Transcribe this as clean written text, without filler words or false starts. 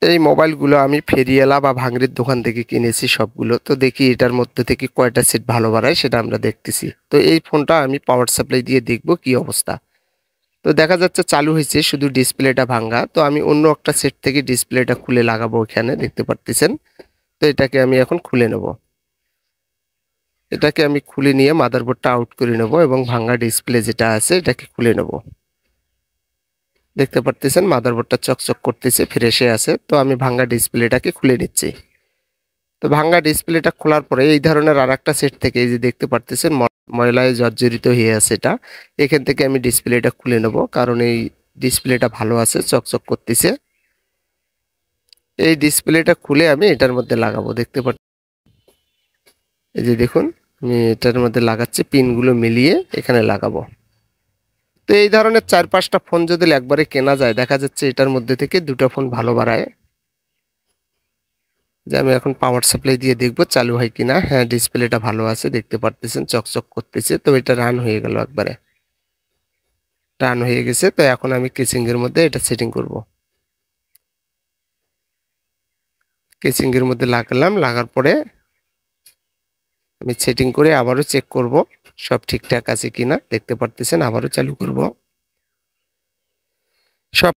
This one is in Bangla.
এই মোবাইলগুলো আমি ফেরিওয়ালা বা ভাঙড়ির দোকান থেকে কিনেছি সবগুলো। তো দেখি এটার মধ্যে থেকে কয়টা সেট ভালো বাড়ায় সেটা আমরা দেখতেছি। তো এই ফোনটা আমি পাওয়ার সাপ্লাই দিয়ে দেখব কি অবস্থা। তো দেখা যাচ্ছে চালু হয়েছে, শুধু ডিসপ্লেটা ভাঙা। তো আমি অন্য একটা সেট থেকে ডিসপ্লেটা খুলে লাগাবো, এখানে দেখতে পারতেছেন। তো এটাকে আমি এখন খুলে নেব। এটাকে আমি খুলে নিয়ে মাদারবোর্ডটা আউট করে নেব এবং ভাঙা ডিসপ্লে যেটা আছে এটাকে খুলে নেব। দেখতে পারতেছেন মাদারবোর্ডটা চকচক করতেছে, ফ্রেশে আছে। তো আমি ভাঙা ডিসপ্লেটাকে খুলে নিচ্ছি। তো ভাঙা ডিসপ্লেটা খোলার পরে এই ধরনের আরেকটা সেট থেকে, এই যে দেখতে পারতেছেন ময়লায় জর্জরিত হয়ে আছে এটা, এখান থেকে আমি ডিসপ্লেটা খুলে নেব, কারণ এই ডিসপ্লেটা ভালো আছে, চকচক করতেছে। এই ডিসপ্লেটা খুলে আমি এটার মধ্যে লাগাবো। দেখতে পাচ্ছেন, এই যে দেখুন আমি এটার মধ্যে লাগাচ্ছি, পিনগুলো মিলিয়ে এখানে লাগাবো। তো এই ধরনের 4-5টা ফোন যদি একবারে কেনা যায়, দেখা যাচ্ছে এটার মধ্যে থেকে দুটো ফোন ভালো বাড়ায়। যে আমি এখন পাওয়ার সাপ্লাই দিয়ে দেখব চালু হয় কিনা। হ্যাঁ, ডিসপ্লেটা ভালো আছে, দেখতে পারতেছেন চকচক করতেছে। তো এটা রান হয়ে গেল, একবারে রান হয়ে গেছে। তো এখন আমি কেচিং এর মধ্যে এটা সেটিং করব। কেচিং এর মধ্যে লাগালাম, লাগার পরে আমি সেটিং করে আবারও চেক করব সব ঠিকঠাক আছে কিনা। দেখতে পারতেছেন, আবারও চালু করব। সব